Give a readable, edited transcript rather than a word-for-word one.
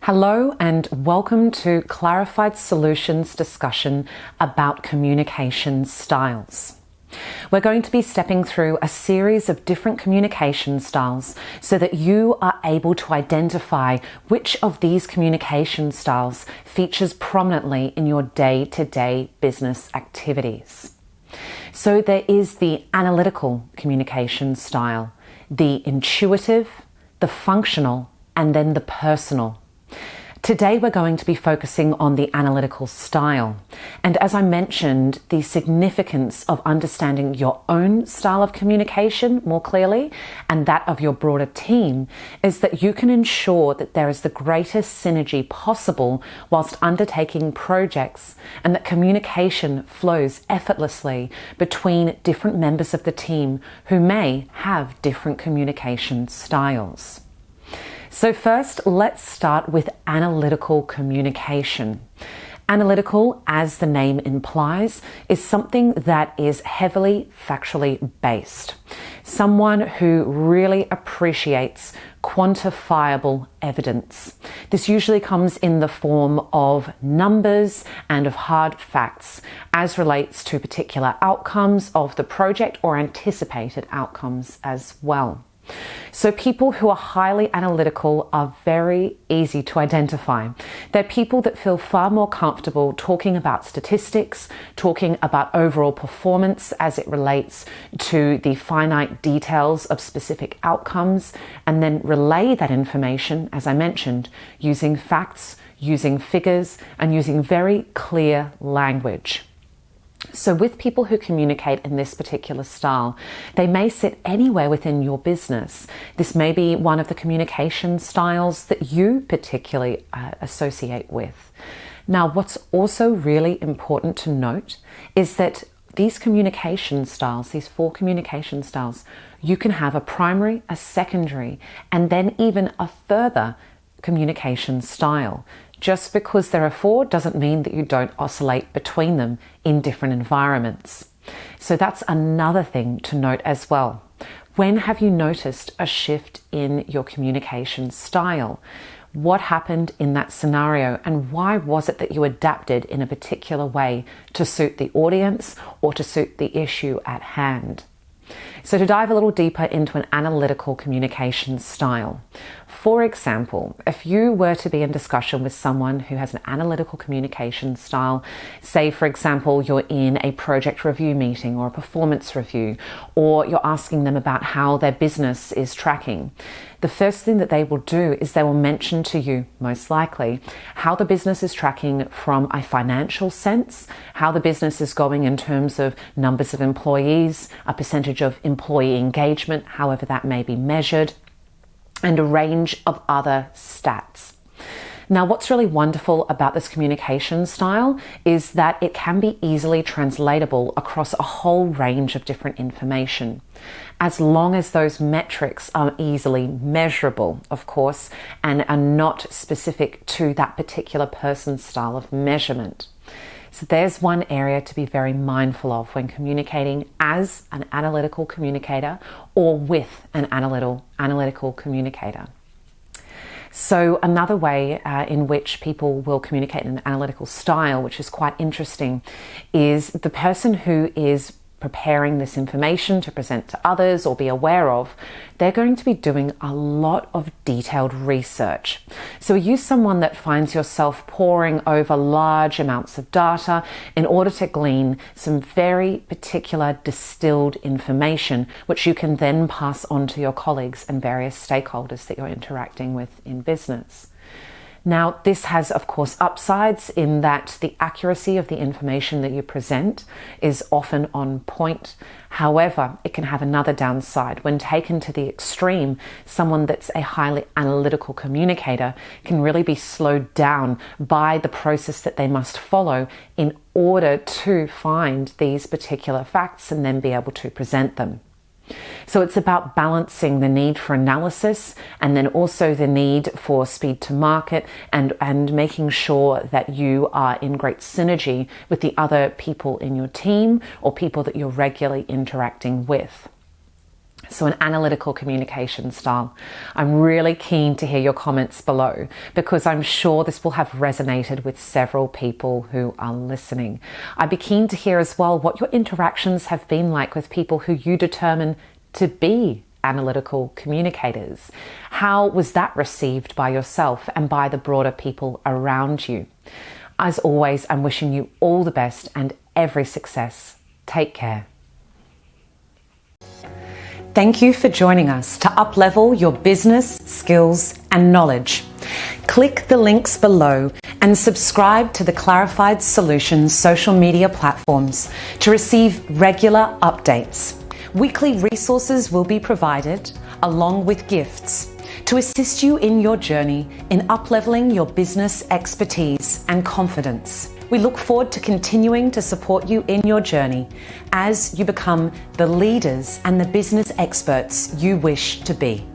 Hello and welcome to Clarified Solutions discussion about communication styles. We're going to be stepping through a series of different communication styles so that you are able to identify which of these communication styles features prominently in your day-to-day business activities. So there is the analytical communication style, the intuitive, the functional, and then the personal. Today we're going to be focusing on the analytical style. And as I mentioned, the significance of understanding your own style of communication more clearly and that of your broader team is that you can ensure that there is the greatest synergy possible whilst undertaking projects and that communication flows effortlessly between different members of the team who may have different communication styles. So first, let's start with analytical communication. Analytical, as the name implies, is something that is heavily factually based. Someone who really appreciates quantifiable evidence. This usually comes in the form of numbers and of hard facts as relates to particular outcomes of the project or anticipated outcomes as well. So people who are highly analytical are very easy to identify. They're people that feel far more comfortable talking about statistics, talking about overall performance as it relates to the finite details of specific outcomes, and then relay that information, as I mentioned, using facts, using figures, and using very clear language. So with people who communicate in this particular style, they may sit anywhere within your business. This may be one of the communication styles that you particularly associate with. Now, what's also really important to note is that these communication styles, these 4 communication styles, you can have a primary, a secondary, and then even a further communication style. Just because there are 4 doesn't mean that you don't oscillate between them in different environments. So that's another thing to note as well. When have you noticed a shift in your communication style? What happened in that scenario, and why was it that you adapted in a particular way to suit the audience or to suit the issue at hand? So to dive a little deeper into an analytical communication style, for example, if you were to be in discussion with someone who has an analytical communication style, say for example you're in a project review meeting or a performance review, or you're asking them about how their business is tracking, the first thing that they will do is they will mention to you, most likely, how the business is tracking from a financial sense, how the business is going in terms of numbers of employees, a percentage of employee engagement, however that may be measured, and a range of other stats. Now, what's really wonderful about this communication style is that it can be easily translatable across a whole range of different information, as long as those metrics are easily measurable, of course, and are not specific to that particular person's style of measurement. So there's one area to be very mindful of when communicating as an analytical communicator or with an analytical communicator. So another way in which people will communicate in an analytical style, which is quite interesting, is the person who is preparing this information to present to others or be aware of, they're going to be doing a lot of detailed research. So are you someone that finds yourself poring over large amounts of data in order to glean some very particular distilled information, which you can then pass on to your colleagues and various stakeholders that you're interacting with in business? Now, this has, of course, upsides in that the accuracy of the information that you present is often on point. However, it can have another downside. When taken to the extreme, someone that's a highly analytical communicator can really be slowed down by the process that they must follow in order to find these particular facts and then be able to present them. So it's about balancing the need for analysis and then also the need for speed to market and making sure that you are in great synergy with the other people in your team or people that you're regularly interacting with. So an analytical communication style. I'm really keen to hear your comments below because I'm sure this will have resonated with several people who are listening. I'd be keen to hear as well what your interactions have been like with people who you determine to be analytical communicators. How was that received by yourself and by the broader people around you? As always, I'm wishing you all the best and every success. Take care. Thank you for joining us to uplevel your business, skills, and knowledge. Click the links below and subscribe to the Clarified Solutions social media platforms to receive regular updates. Weekly resources will be provided along with gifts to assist you in your journey in upleveling your business expertise and confidence. We look forward to continuing to support you in your journey as you become the leaders and the business experts you wish to be.